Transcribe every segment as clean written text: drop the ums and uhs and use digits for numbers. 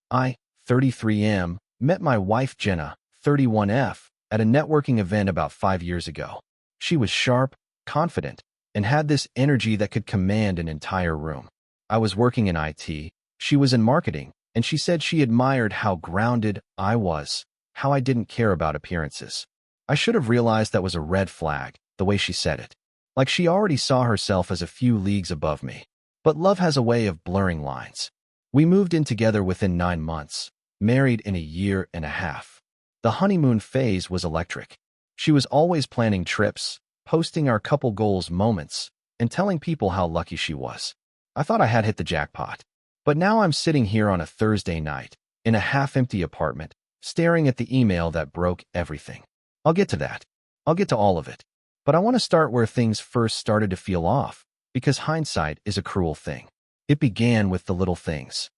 I, 33M, met my wife Jenna, 31F, at a networking event about 5 years ago. She was sharp, confident, and had this energy that could command an entire room. I was working in IT, she was in marketing, and she said she admired how grounded I was, how I didn't care about appearances. I should have realized that was a red flag, the way she said it. Like she already saw herself as a few leagues above me. But love has a way of blurring lines. We moved in together within 9 months, married in a year and a half. The honeymoon phase was electric. She was always planning trips, posting our couple goals moments, and telling people how lucky she was. I thought I had hit the jackpot. But now I'm sitting here on a Thursday night, in a half-empty apartment, staring at the email that broke everything. I'll get to that. I'll get to all of it. But I want to start where things first started to feel off, because hindsight is a cruel thing. It began with the little things.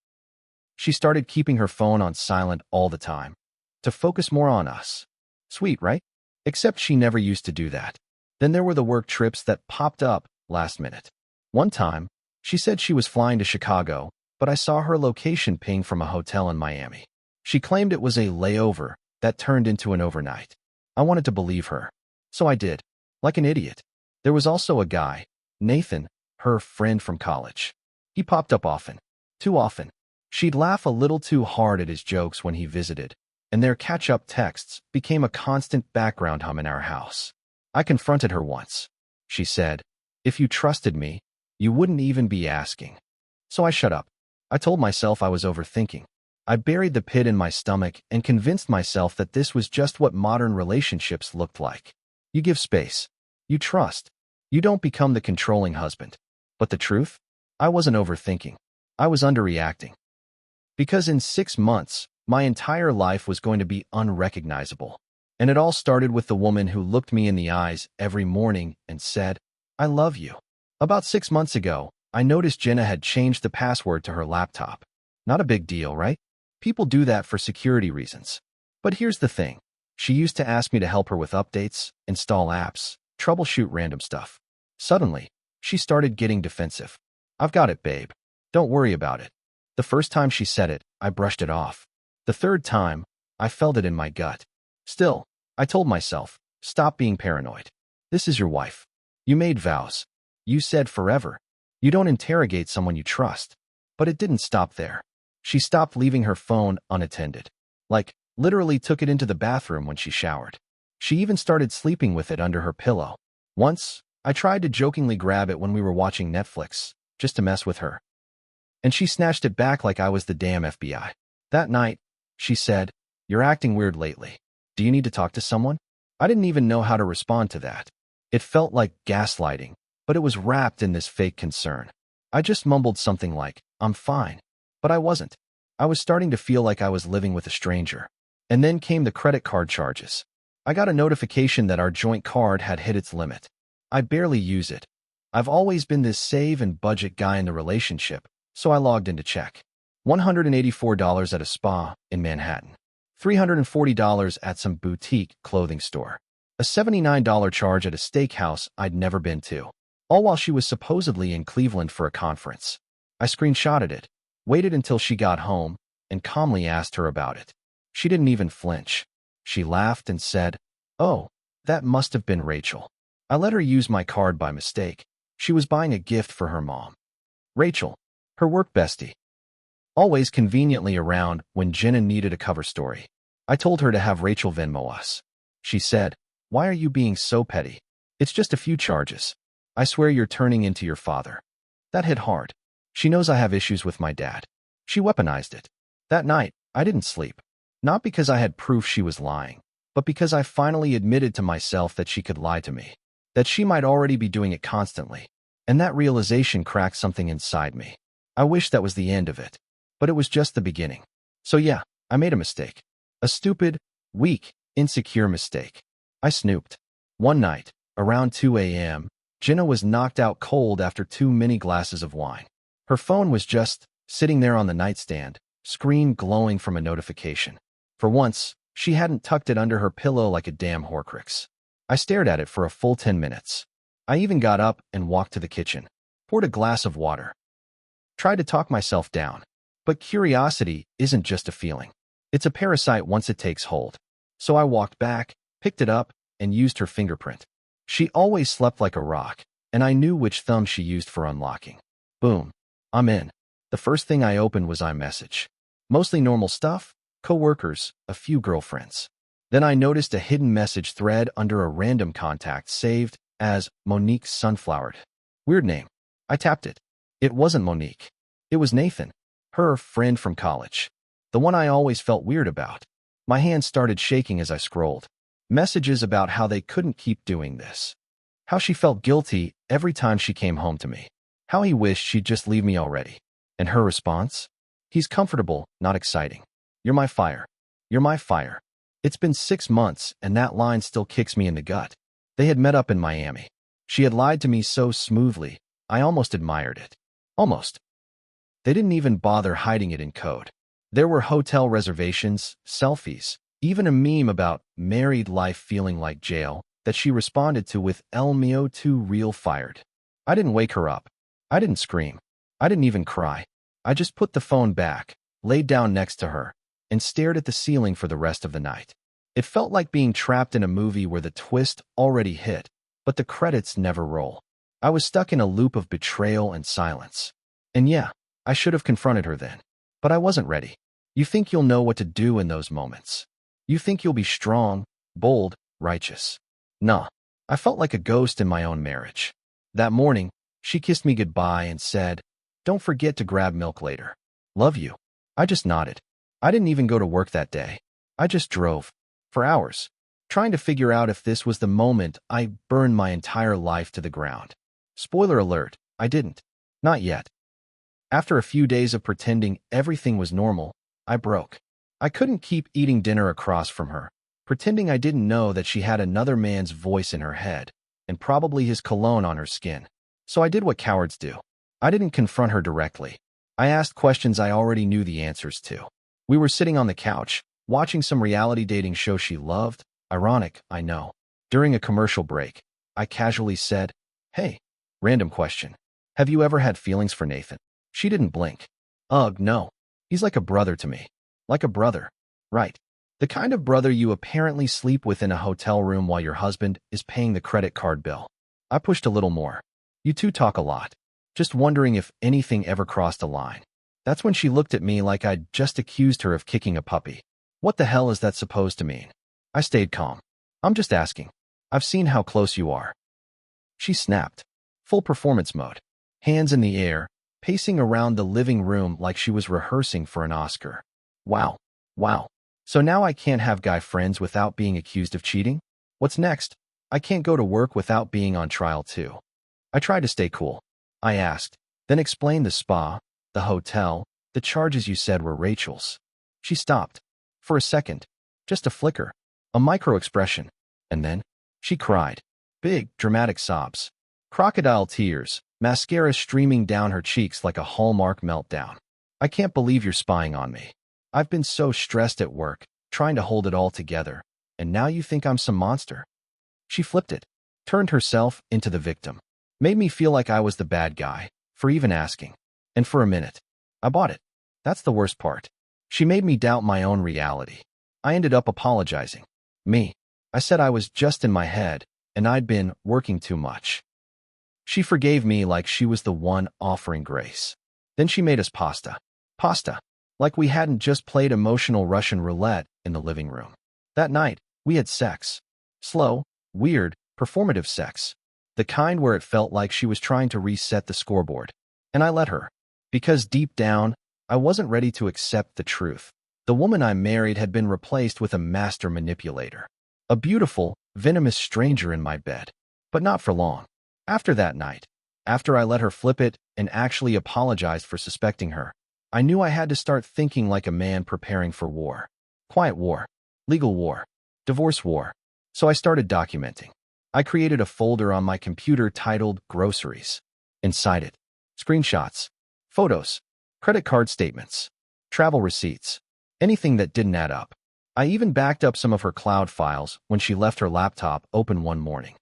She started keeping her phone on silent all the time, to focus more on us. Sweet, right? Except she never used to do that. Then there were the work trips that popped up last minute. One time, she said she was flying to Chicago, but I saw her location ping from a hotel in Miami. She claimed it was a layover that turned into an overnight. I wanted to believe her. So I did. Like an idiot. There was also a guy, Nathan, her friend from college. He popped up often. Too often. She'd laugh a little too hard at his jokes when he visited, and their catch-up texts became a constant background hum in our house. I confronted her once. She said, "If you trusted me, you wouldn't even be asking." So I shut up. I told myself I was overthinking. I buried the pit in my stomach and convinced myself that this was just what modern relationships looked like. You give space. You trust. You don't become the controlling husband. But the truth? I wasn't overthinking. I was underreacting. Because in 6 months, my entire life was going to be unrecognizable. And it all started with the woman who looked me in the eyes every morning and said, "I love you." About 6 months ago, I noticed Jenna had changed the password to her laptop. Not a big deal, right? People do that for security reasons. But here's the thing. She used to ask me to help her with updates, install apps, troubleshoot random stuff. Suddenly, she started getting defensive. "I've got it, babe. Don't worry about it." The first time she said it, I brushed it off. The third time, I felt it in my gut. Still, I told myself, stop being paranoid. This is your wife. You made vows. You said forever. You don't interrogate someone you trust. But it didn't stop there. She stopped leaving her phone unattended. Like, literally took it into the bathroom when she showered. She even started sleeping with it under her pillow. Once, I tried to jokingly grab it when we were watching Netflix, just to mess with her. And she snatched it back like I was the damn FBI. That night, she said, "You're acting weird lately. Do you need to talk to someone?" I didn't even know how to respond to that. It felt like gaslighting, but it was wrapped in this fake concern. I just mumbled something like, "I'm fine." But I wasn't. I was starting to feel like I was living with a stranger. And then came the credit card charges. I got a notification that our joint card had hit its limit. I barely use it. I've always been this save and budget guy in the relationship, so I logged in to check. $184 at a spa in Manhattan. $340 at some boutique clothing store. A $79 charge at a steakhouse I'd never been to. All while she was supposedly in Cleveland for a conference. I screenshotted it, waited until she got home, and calmly asked her about it. She didn't even flinch. She laughed and said, "Oh, that must have been Rachel." I let her use my card by mistake. She was buying a gift for her mom. Rachel, her work bestie. Always conveniently around when Jenna needed a cover story. I told her to have Rachel Venmo us. She said, "Why are you being so petty? It's just a few charges. I swear you're turning into your father." That hit hard. She knows I have issues with my dad. She weaponized it. That night, I didn't sleep. Not because I had proof she was lying, but because I finally admitted to myself that she could lie to me. That she might already be doing it constantly. And that realization cracked something inside me. I wish that was the end of it. But it was just the beginning. So yeah, I made a mistake. A stupid, weak, insecure mistake. I snooped. One night, around 2 a.m., Jenna was knocked out cold after 2 mini glasses of wine. Her phone was just sitting there on the nightstand, screen glowing from a notification. For once, she hadn't tucked it under her pillow like a damn Horcrux. I stared at it for a full 10 minutes. I even got up and walked to the kitchen, poured a glass of water. Tried to talk myself down. But curiosity isn't just a feeling. It's a parasite once it takes hold. So I walked back, picked it up, and used her fingerprint. She always slept like a rock, and I knew which thumb she used for unlocking. Boom. I'm in. The first thing I opened was iMessage. Mostly normal stuff, coworkers, a few girlfriends. Then I noticed a hidden message thread under a random contact saved as Monique Sunflowered. Weird name. I tapped it. It wasn't Monique. It was Nathan, her friend from college. The one I always felt weird about. My hands started shaking as I scrolled. Messages about how they couldn't keep doing this. How she felt guilty every time she came home to me. How he wished she'd just leave me already. And her response? He's comfortable, not exciting. You're my fire. You're my fire. It's been 6 months, and that line still kicks me in the gut. They had met up in Miami. She had lied to me so smoothly, I almost admired it. Almost. They didn't even bother hiding it in code. There were hotel reservations, selfies, even a meme about married life feeling like jail that she responded to with El Mio too real fired. I didn't wake her up. I didn't scream. I didn't even cry. I just put the phone back, laid down next to her, and stared at the ceiling for the rest of the night. It felt like being trapped in a movie where the twist already hit, but the credits never roll. I was stuck in a loop of betrayal and silence. And yeah, I should have confronted her then. But I wasn't ready. You think you'll know what to do in those moments. You think you'll be strong, bold, righteous. Nah, I felt like a ghost in my own marriage. That morning, she kissed me goodbye and said, "Don't forget to grab milk later. Love you." I just nodded. I didn't even go to work that day. I just drove. For hours. Trying to figure out if this was the moment I burned my entire life to the ground. Spoiler alert, I didn't. Not yet. After a few days of pretending everything was normal, I broke. I couldn't keep eating dinner across from her, pretending I didn't know that she had another man's voice in her head, and probably his cologne on her skin. So I did what cowards do. I didn't confront her directly. I asked questions I already knew the answers to. We were sitting on the couch, watching some reality dating show she loved. Ironic, I know. During a commercial break, I casually said, "Hey, random question. Have you ever had feelings for Nathan?" She didn't blink. "Ugh, no. He's like a brother to me." Like a brother. Right. The kind of brother you apparently sleep with in a hotel room while your husband is paying the credit card bill. I pushed a little more. "You two talk a lot. Just wondering if anything ever crossed a line." That's when she looked at me like I'd just accused her of kicking a puppy. What the hell is that supposed to mean? I stayed calm. "I'm just asking. I've seen how close you are." She snapped. Full performance mode. Hands in the air, pacing around the living room like she was rehearsing for an Oscar. Wow. Wow. So now I can't have guy friends without being accused of cheating? What's next? I can't go to work without being on trial too. I tried to stay cool. I asked, then explained the spa, the hotel, the charges you said were Rachel's. She stopped. For a second. Just a flicker. A micro-expression. And then, she cried. Big, dramatic sobs. Crocodile tears, mascara streaming down her cheeks like a Hallmark meltdown. "I can't believe you're spying on me. I've been so stressed at work, trying to hold it all together, and now you think I'm some monster?" She flipped it, turned herself into the victim. Made me feel like I was the bad guy, for even asking. And for a minute, I bought it. That's the worst part. She made me doubt my own reality. I ended up apologizing. Me. I said I was just in my head, and I'd been working too much. She forgave me like she was the one offering grace. Then she made us pasta. Pasta. Like we hadn't just played emotional Russian roulette in the living room. That night, we had sex. Slow, weird, performative sex. The kind where it felt like she was trying to reset the scoreboard. And I let her. Because deep down, I wasn't ready to accept the truth. The woman I married had been replaced with a master manipulator. A beautiful, venomous stranger in my bed. But not for long. After that night, after I let her flip it and actually apologized for suspecting her, I knew I had to start thinking like a man preparing for war. Quiet war. Legal war. Divorce war. So I started documenting. I created a folder on my computer titled Groceries. Inside it, screenshots, photos, credit card statements, travel receipts, anything that didn't add up. I even backed up some of her cloud files when she left her laptop open one morning.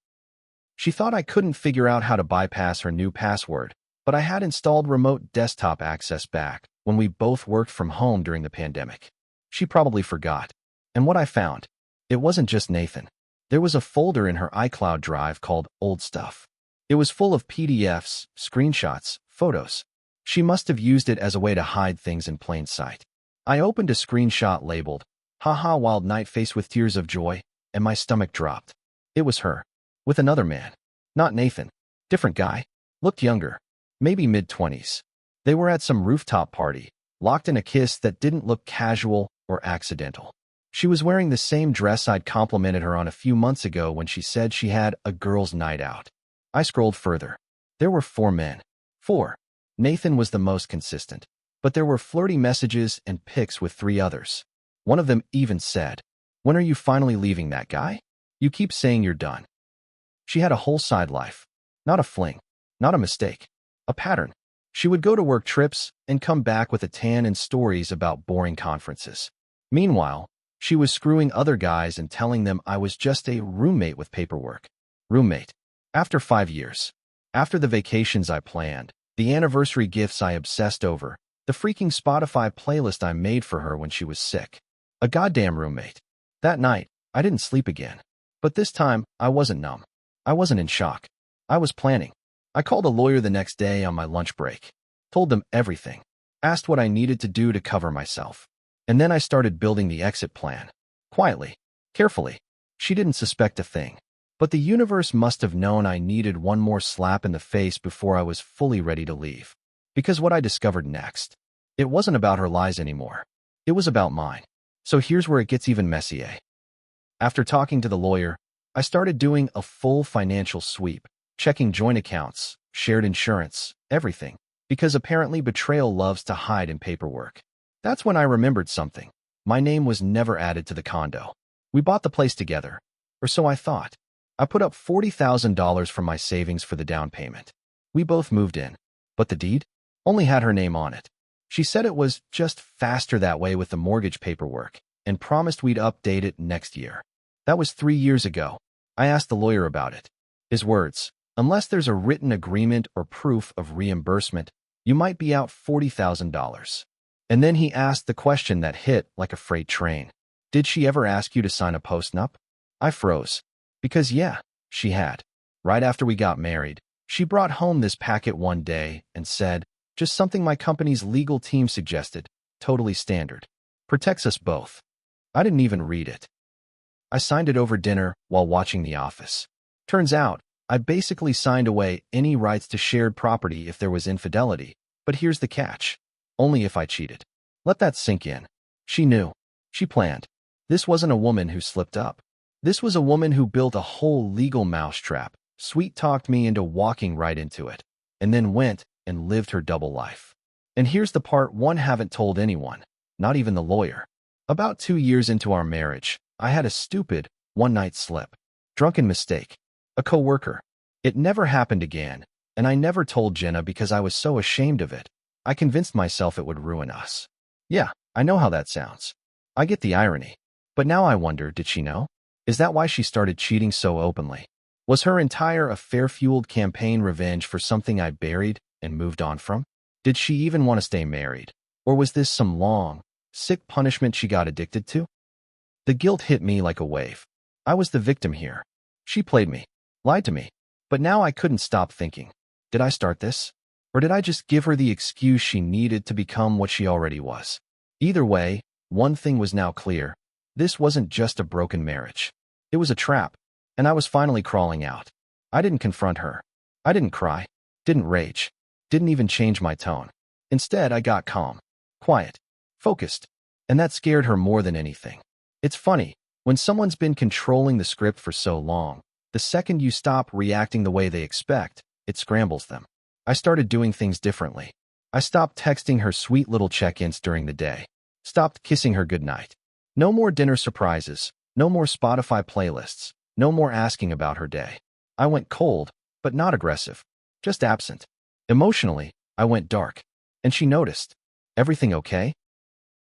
She thought I couldn't figure out how to bypass her new password, but I had installed remote desktop access back when we both worked from home during the pandemic. She probably forgot. And what I found, it wasn't just Nathan. There was a folder in her iCloud drive called Old Stuff. It was full of PDFs, screenshots, photos. She must have used it as a way to hide things in plain sight. I opened a screenshot labeled, "Haha, wild night face with tears of joy," and my stomach dropped. It was her. With another man. Not Nathan. Different guy. Looked younger. Maybe mid-20s. They were at some rooftop party, locked in a kiss that didn't look casual or accidental. She was wearing the same dress I'd complimented her on a few months ago when she said she had a girls' night out. I scrolled further. There were 4 men. 4. Nathan was the most consistent. But there were flirty messages and pics with 3 others. One of them even said, "When are you finally leaving that guy? You keep saying you're done." She had a whole side life. Not a fling. Not a mistake. A pattern. She would go to work trips and come back with a tan and stories about boring conferences. Meanwhile, she was screwing other guys and telling them I was just a roommate with paperwork. Roommate. After 5 years. After the vacations I planned, the anniversary gifts I obsessed over, the freaking Spotify playlist I made for her when she was sick. A goddamn roommate. That night, I didn't sleep again. But this time, I wasn't numb. I wasn't in shock. I was planning. I called a lawyer the next day on my lunch break. Told them everything. Asked what I needed to do to cover myself. And then I started building the exit plan. Quietly. Carefully. She didn't suspect a thing. But the universe must have known I needed one more slap in the face before I was fully ready to leave. Because what I discovered next, it wasn't about her lies anymore. It was about mine. So here's where it gets even messier. After talking to the lawyer, I started doing a full financial sweep, checking joint accounts, shared insurance, everything, because apparently betrayal loves to hide in paperwork. That's when I remembered something. My name was never added to the condo. We bought the place together, or so I thought. I put up $40,000 from my savings for the down payment. We both moved in, but the deed only had her name on it. She said it was just faster that way with the mortgage paperwork and promised we'd update it next year. That was 3 years ago. I asked the lawyer about it. His words, "Unless there's a written agreement or proof of reimbursement, you might be out $40,000. And then he asked the question that hit like a freight train. "Did she ever ask you to sign a postnup?" I froze. Because yeah, she had. Right after we got married, she brought home this packet one day and said, "Just something my company's legal team suggested. Totally standard. Protects us both." I didn't even read it. I signed it over dinner while watching The Office. Turns out, I basically signed away any rights to shared property if there was infidelity, but here's the catch. Only if I cheated. Let that sink in. She knew. She planned. This wasn't a woman who slipped up. This was a woman who built a whole legal mousetrap, sweet-talked me into walking right into it, and then went and lived her double life. And here's the part one haven't told anyone, not even the lawyer. About 2 years into our marriage, I had a stupid, one-night slip. Drunken mistake. A coworker. It never happened again, and I never told Jenna because I was so ashamed of it. I convinced myself it would ruin us. Yeah, I know how that sounds. I get the irony. But now I wonder, did she know? Is that why she started cheating so openly? Was her entire affair-fueled campaign revenge for something I buried and moved on from? Did she even want to stay married? Or was this some long, sick punishment she got addicted to? The guilt hit me like a wave. I was the victim here. She played me, lied to me. But now I couldn't stop thinking, did I start this? Or did I just give her the excuse she needed to become what she already was? Either way, one thing was now clear. This wasn't just a broken marriage. It was a trap, and I was finally crawling out. I didn't confront her. I didn't cry, didn't rage, didn't even change my tone. Instead, I got calm, quiet, focused, and that scared her more than anything. It's funny, when someone's been controlling the script for so long, the second you stop reacting the way they expect, it scrambles them. I started doing things differently. I stopped texting her sweet little check-ins during the day. Stopped kissing her goodnight. No more dinner surprises. No more Spotify playlists. No more asking about her day. I went cold, but not aggressive. Just absent. Emotionally, I went dark. And she noticed. "Everything okay?"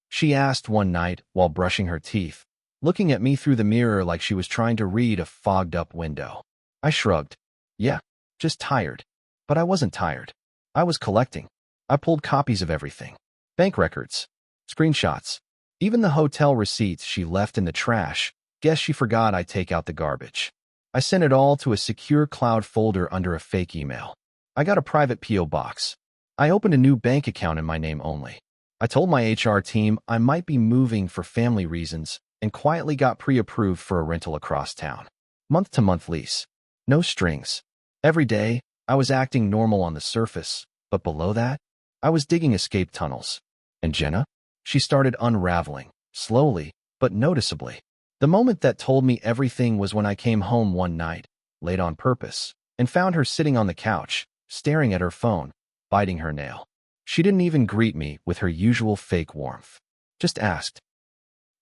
She asked one night while brushing her teeth, looking at me through the mirror like she was trying to read a fogged-up window. I shrugged. Yeah, just tired. But I wasn't tired. I was collecting. I pulled copies of everything. Bank records, screenshots, even the hotel receipts she left in the trash. Guess she forgot I take out the garbage. I sent it all to a secure cloud folder under a fake email. I got a private P.O. box. I opened a new bank account in my name only. I told my HR team I might be moving for family reasons and quietly got pre-approved for a rental across town. Month-to-month lease. No strings. Every day, I was acting normal on the surface, but below that, I was digging escape tunnels. And Jenna? She started unraveling, slowly, but noticeably. The moment that told me everything was when I came home one night, late on purpose, and found her sitting on the couch, staring at her phone, biting her nail. She didn't even greet me with her usual fake warmth. Just asked,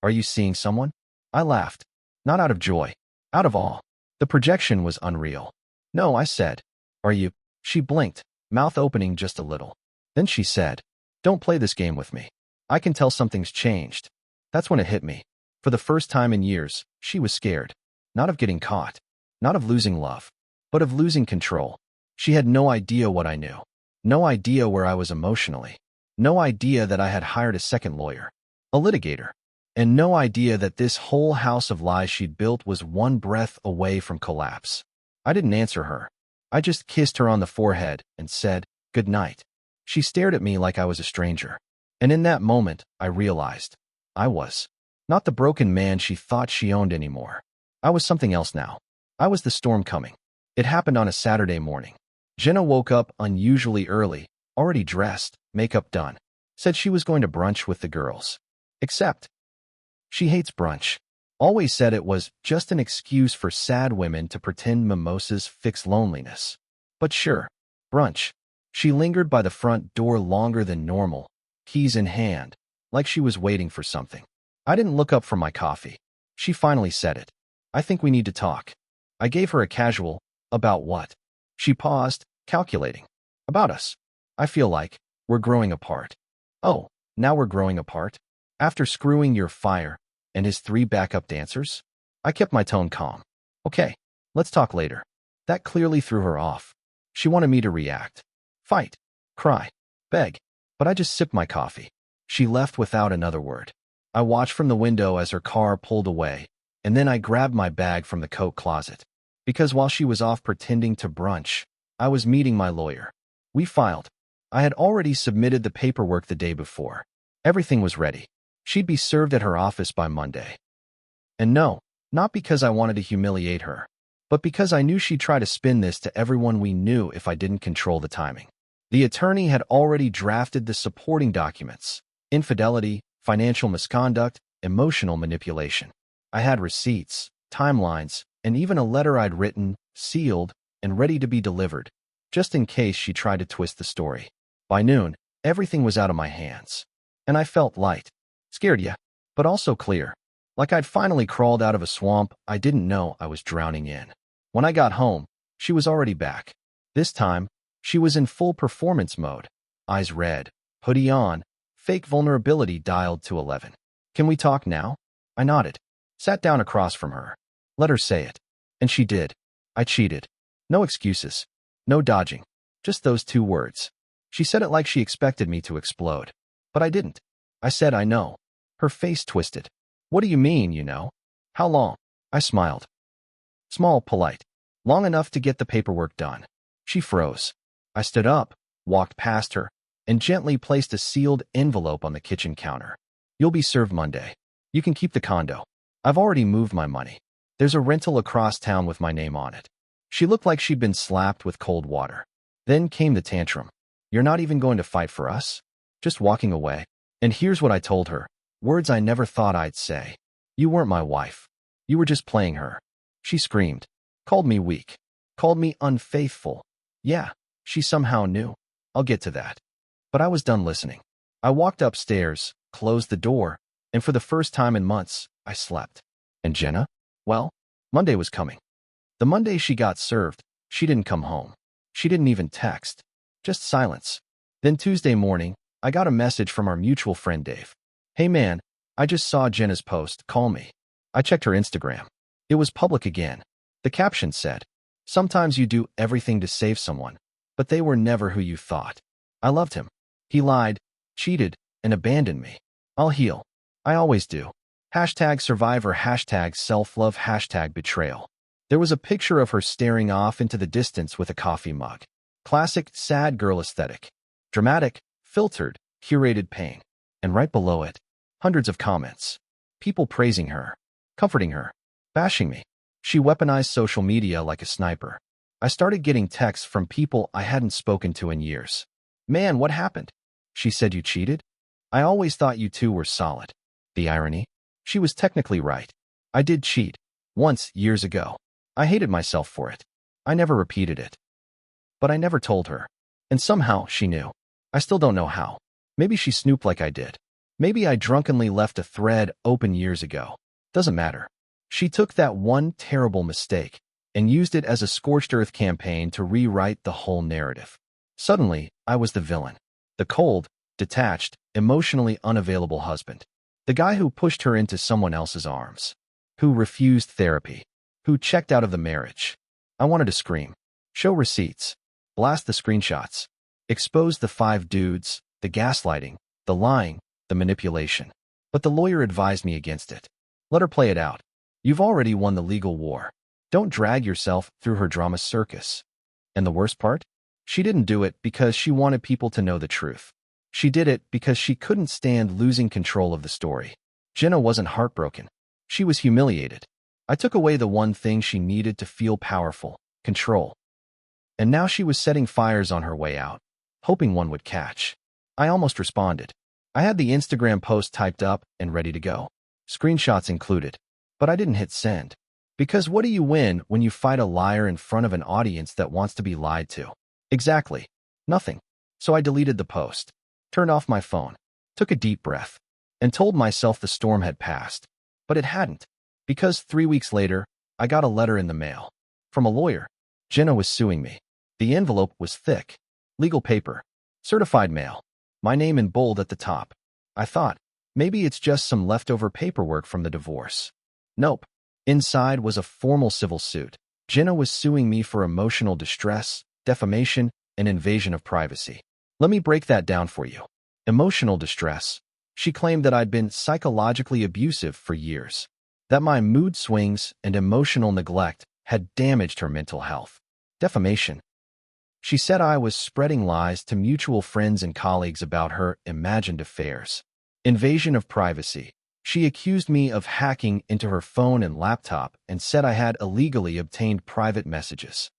"Are you seeing someone?" I laughed. Not out of joy. Out of awe. The projection was unreal. "No," I said. "Are you?" She blinked, mouth opening just a little. Then she said, "Don't play this game with me. I can tell something's changed." That's when it hit me. For the first time in years, she was scared. Not of getting caught. Not of losing love. But of losing control. She had no idea what I knew. No idea where I was emotionally. No idea that I had hired a second lawyer. A litigator. And no idea that this whole house of lies she'd built was one breath away from collapse. I didn't answer her. I just kissed her on the forehead and said, "Good night." She stared at me like I was a stranger. And in that moment, I realized I was not the broken man she thought she owned anymore. I was something else now. I was the storm coming. It happened on a Saturday morning. Jenna woke up unusually early, already dressed, makeup done. Said she was going to brunch with the girls. Except, she hates brunch. Always said it was just an excuse for sad women to pretend mimosas fix loneliness. But sure, brunch. She lingered by the front door longer than normal, keys in hand, like she was waiting for something. I didn't look up from my coffee. She finally said it. "I think we need to talk." I gave her a casual, "About what?" She paused, calculating. "About us. I feel like we're growing apart." "Oh, now we're growing apart? After screwing your fire and his 3 backup dancers?" I kept my tone calm. "Okay, let's talk later." That clearly threw her off. She wanted me to react. Fight. Cry. Beg. But I just sipped my coffee. She left without another word. I watched from the window as her car pulled away, and then I grabbed my bag from the coat closet. Because while she was off pretending to brunch, I was meeting my lawyer. We filed. I had already submitted the paperwork the day before. Everything was ready. She'd be served at her office by Monday. And no, not because I wanted to humiliate her, but because I knew she'd try to spin this to everyone we knew if I didn't control the timing. The attorney had already drafted the supporting documents: infidelity, financial misconduct, emotional manipulation. I had receipts, timelines, and even a letter I'd written, sealed, and ready to be delivered, just in case she tried to twist the story. By noon, everything was out of my hands. And I felt light. Scared, yeah, but also clear. Like I'd finally crawled out of a swamp I didn't know I was drowning in. When I got home, she was already back. This time, she was in full performance mode. Eyes red, hoodie on, fake vulnerability dialed to 11. "Can we talk now?" I nodded. Sat down across from her. Let her say it. And she did. I cheated. No excuses. No dodging. Just those 2 words. She said it like she expected me to explode. But I didn't. I said, "I know." Her face twisted. "What do you mean, you know? How long?" I smiled. Small, polite. Long enough to get the paperwork done. She froze. I stood up, walked past her, and gently placed a sealed envelope on the kitchen counter. "You'll be served Monday. You can keep the condo. I've already moved my money. There's a rental across town with my name on it." She looked like she'd been slapped with cold water. Then came the tantrum. "You're not even going to fight for us?" Just walking away. And here's what I told her. Words I never thought I'd say. "You weren't my wife. You were just playing her." She screamed. Called me weak. Called me unfaithful. Yeah, she somehow knew. I'll get to that. But I was done listening. I walked upstairs, closed the door, and for the first time in months, I slept. And Jenna? Well, Monday was coming. The Monday she got served, she didn't come home. She didn't even text. Just silence. Then Tuesday morning, I got a message from our mutual friend Dave. "Hey man, I just saw Jenna's post, call me." I checked her Instagram. It was public again. The caption said, "Sometimes you do everything to save someone, but they were never who you thought. I loved him. He lied, cheated, and abandoned me. I'll heal. I always do. Hashtag survivor, hashtag self-love, hashtag betrayal. There was a picture of her staring off into the distance with a coffee mug. Classic sad girl aesthetic. Dramatic, filtered, curated pain. And right below it, hundreds of comments. People praising her, comforting her, bashing me. She weaponized social media like a sniper. I started getting texts from people I hadn't spoken to in years. Man, what happened? She said you cheated? I always thought you two were solid. The irony? She was technically right. I did cheat. Once, years ago. I hated myself for it. I never repeated it. But I never told her. And somehow, she knew. I still don't know how. Maybe she snooped like I did. Maybe I drunkenly left a thread open years ago. Doesn't matter. She took that one terrible mistake and used it as a scorched earth campaign to rewrite the whole narrative. Suddenly, I was the villain. The cold, detached, emotionally unavailable husband. The guy who pushed her into someone else's arms. Who refused therapy. Who checked out of the marriage. I wanted to scream. Show receipts. Blast the screenshots. Expose the 5 dudes, the gaslighting, the lying, the manipulation. But the lawyer advised me against it. Let her play it out. You've already won the legal war. Don't drag yourself through her drama circus. And the worst part? She didn't do it because she wanted people to know the truth. She did it because she couldn't stand losing control of the story. Jenna wasn't heartbroken. She was humiliated. I took away the one thing she needed to feel powerful, control. And now she was setting fires on her way out, hoping one would catch. I almost responded. I had the Instagram post typed up and ready to go. Screenshots included. But I didn't hit send. Because what do you win when you fight a liar in front of an audience that wants to be lied to? Exactly. Nothing. So I deleted the post. Turned off my phone. Took a deep breath. And told myself the storm had passed. But it hadn't. Because 3 weeks later, I got a letter in the mail. From a lawyer. Jenna was suing me. The envelope was thick. Legal paper. Certified mail. My name in bold at the top. I thought, maybe it's just some leftover paperwork from the divorce. Nope. Inside was a formal civil suit. Jenna was suing me for emotional distress, defamation, and invasion of privacy. Let me break that down for you. Emotional distress. She claimed that I'd been psychologically abusive for years. That my mood swings and emotional neglect had damaged her mental health. Defamation. She said I was spreading lies to mutual friends and colleagues about her imagined affairs. Invasion of privacy. She accused me of hacking into her phone and laptop and said I had illegally obtained private messages.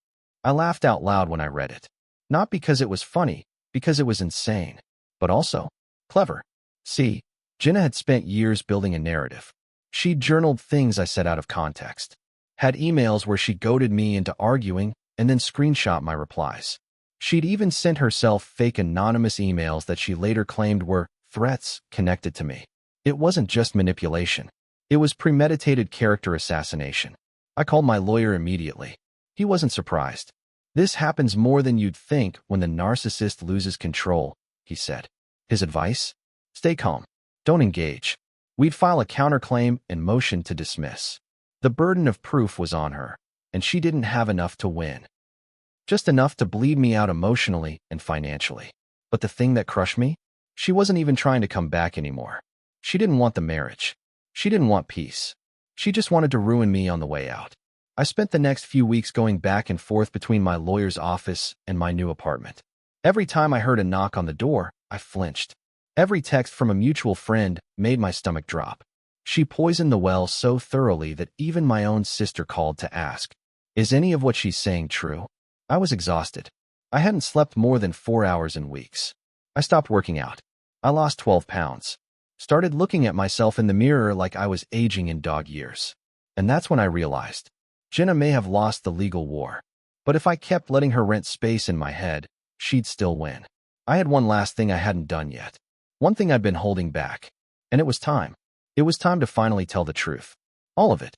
I laughed out loud when I read it. Not because it was funny, because it was insane. But also, clever. See, Jenna had spent years building a narrative. She'd journaled things I said out of context. Had emails where she goaded me into arguing and then screenshot my replies. She'd even sent herself fake anonymous emails that she later claimed were threats connected to me. It wasn't just manipulation. It was premeditated character assassination. I called my lawyer immediately. He wasn't surprised. This happens more than you'd think when the narcissist loses control, he said. His advice? Stay calm. Don't engage. We'd file a counterclaim and motion to dismiss. The burden of proof was on her, and she didn't have enough to win. Just enough to bleed me out emotionally and financially. But the thing that crushed me? She wasn't even trying to come back anymore. She didn't want the marriage. She didn't want peace. She just wanted to ruin me on the way out. I spent the next few weeks going back and forth between my lawyer's office and my new apartment. Every time I heard a knock on the door, I flinched. Every text from a mutual friend made my stomach drop. She poisoned the well so thoroughly that even my own sister called to ask, "Is any of what she's saying true?" I was exhausted. I hadn't slept more than 4 hours in weeks. I stopped working out. I lost 12 pounds. Started looking at myself in the mirror like I was aging in dog years. And that's when I realized, Jenna may have lost the legal war. But if I kept letting her rent space in my head, she'd still win. I had one last thing I hadn't done yet. One thing I'd been holding back. And it was time. It was time to finally tell the truth. All of it.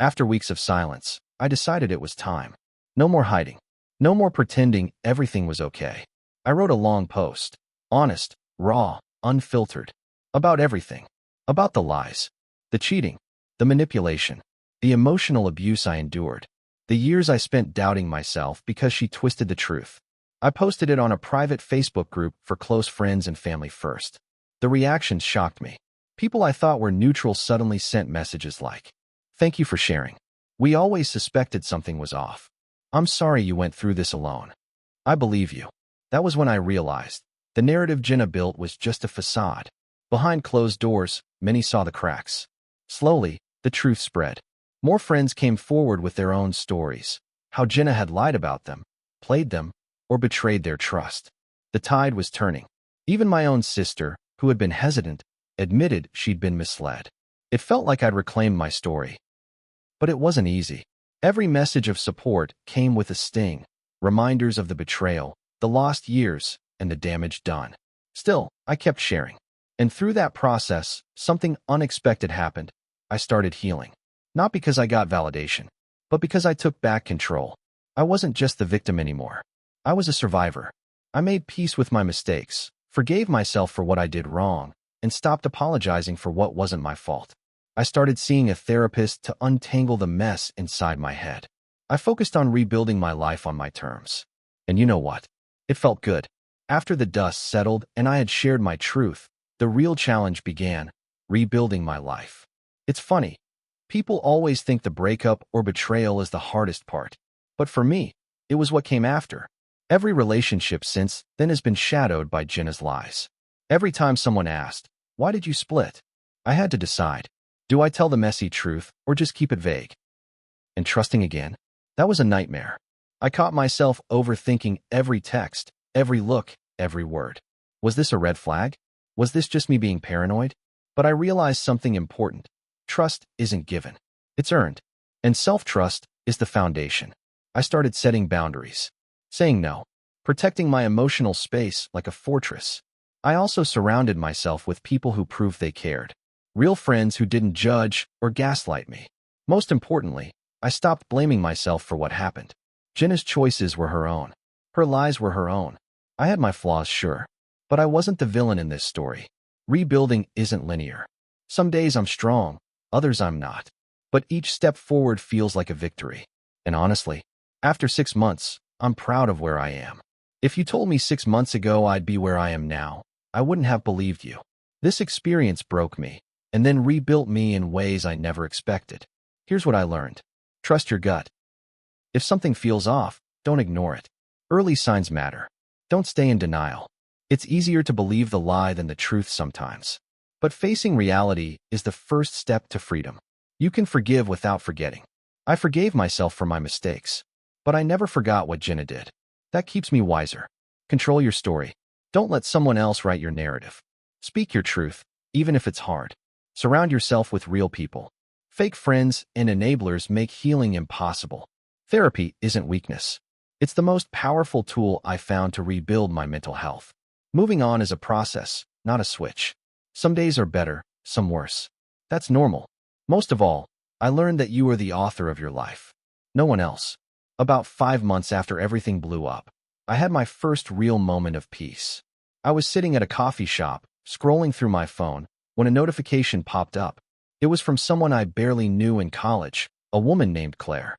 After weeks of silence, I decided it was time. No more hiding. No more pretending everything was okay. I wrote a long post. Honest, raw, unfiltered. About everything. About the lies. The cheating. The manipulation. The emotional abuse I endured. The years I spent doubting myself because she twisted the truth. I posted it on a private Facebook group for close friends and family first. The reactions shocked me. People I thought were neutral suddenly sent messages like, "Thank you for sharing. We always suspected something was off. I'm sorry you went through this alone. I believe you." That was when I realized the narrative Jenna built was just a facade. Behind closed doors, many saw the cracks. Slowly, the truth spread. More friends came forward with their own stories, how Jenna had lied about them, played them, or betrayed their trust. The tide was turning. Even my own sister, who had been hesitant, admitted she'd been misled. It felt like I'd reclaimed my story. But it wasn't easy. Every message of support came with a sting, reminders of the betrayal, the lost years, and the damage done. Still, I kept sharing. And through that process, something unexpected happened. I started healing. Not because I got validation, but because I took back control. I wasn't just the victim anymore. I was a survivor. I made peace with my mistakes, forgave myself for what I did wrong, and stopped apologizing for what wasn't my fault. I started seeing a therapist to untangle the mess inside my head. I focused on rebuilding my life on my terms. And you know what? It felt good. After the dust settled and I had shared my truth, the real challenge began, rebuilding my life. It's funny. People always think the breakup or betrayal is the hardest part. But for me, it was what came after. Every relationship since then has been shadowed by Jenna's lies. Every time someone asked, "Why did you split?" I had to decide, do I tell the messy truth or just keep it vague? And trusting again, that was a nightmare. I caught myself overthinking every text, every look, every word. Was this a red flag? Was this just me being paranoid? But I realized something important. Trust isn't given. It's earned. And self-trust is the foundation. I started setting boundaries, saying no, protecting my emotional space like a fortress. I also surrounded myself with people who proved they cared. Real friends who didn't judge or gaslight me. Most importantly, I stopped blaming myself for what happened. Jenna's choices were her own. Her lies were her own. I had my flaws, sure, but I wasn't the villain in this story. Rebuilding isn't linear. Some days I'm strong, others I'm not. But each step forward feels like a victory. And honestly, after 6 months, I'm proud of where I am. If you told me 6 months ago I'd be where I am now, I wouldn't have believed you. This experience broke me, and then rebuilt me in ways I never expected. Here's what I learned. Trust your gut. If something feels off, don't ignore it. Early signs matter. Don't stay in denial. It's easier to believe the lie than the truth sometimes. But facing reality is the first step to freedom. You can forgive without forgetting. I forgave myself for my mistakes, but I never forgot what Jenna did. That keeps me wiser. Control your story. Don't let someone else write your narrative. Speak your truth, even if it's hard. Surround yourself with real people. Fake friends and enablers make healing impossible. Therapy isn't weakness. It's the most powerful tool I found to rebuild my mental health. Moving on is a process, not a switch. Some days are better, some worse. That's normal. Most of all, I learned that you are the author of your life. No one else. About 5 months after everything blew up, I had my first real moment of peace. I was sitting at a coffee shop, scrolling through my phone, when a notification popped up. It was from someone I barely knew in college, a woman named Claire.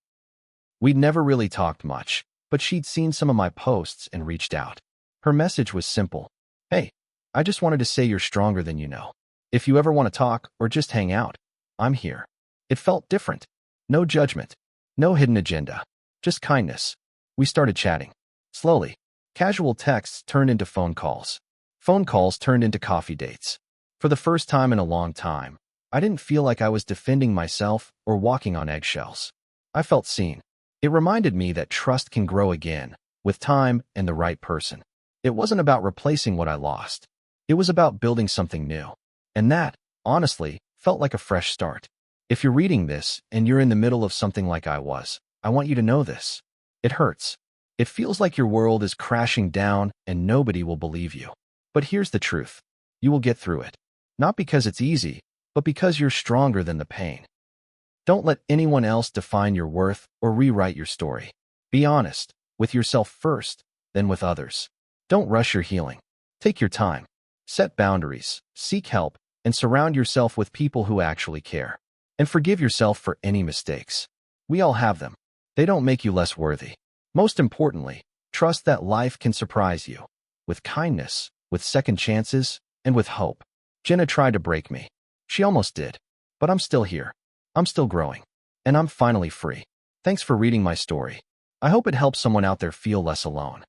We'd never really talked much, but she'd seen some of my posts and reached out. Her message was simple. "Hey, I just wanted to say you're stronger than you know. If you ever want to talk or just hang out, I'm here." It felt different. No judgment. No hidden agenda. Just kindness. We started chatting. Slowly, casual texts turned into phone calls. Phone calls turned into coffee dates. For the first time in a long time, I didn't feel like I was defending myself or walking on eggshells. I felt seen. It reminded me that trust can grow again, with time and the right person. It wasn't about replacing what I lost. It was about building something new. And that, honestly, felt like a fresh start. If you're reading this and you're in the middle of something like I was, I want you to know this. It hurts. It feels like your world is crashing down and nobody will believe you. But here's the truth. You will get through it. Not because it's easy, but because you're stronger than the pain. Don't let anyone else define your worth or rewrite your story. Be honest, with yourself first, then with others. Don't rush your healing. Take your time. Set boundaries, seek help, and surround yourself with people who actually care. And forgive yourself for any mistakes. We all have them. They don't make you less worthy. Most importantly, Trust that life can surprise you. With kindness, with second chances, and with hope. Jenna tried to break me. She almost did. But I'm still here. I'm still growing. And I'm finally free. Thanks for reading my story. I hope it helps someone out there feel less alone.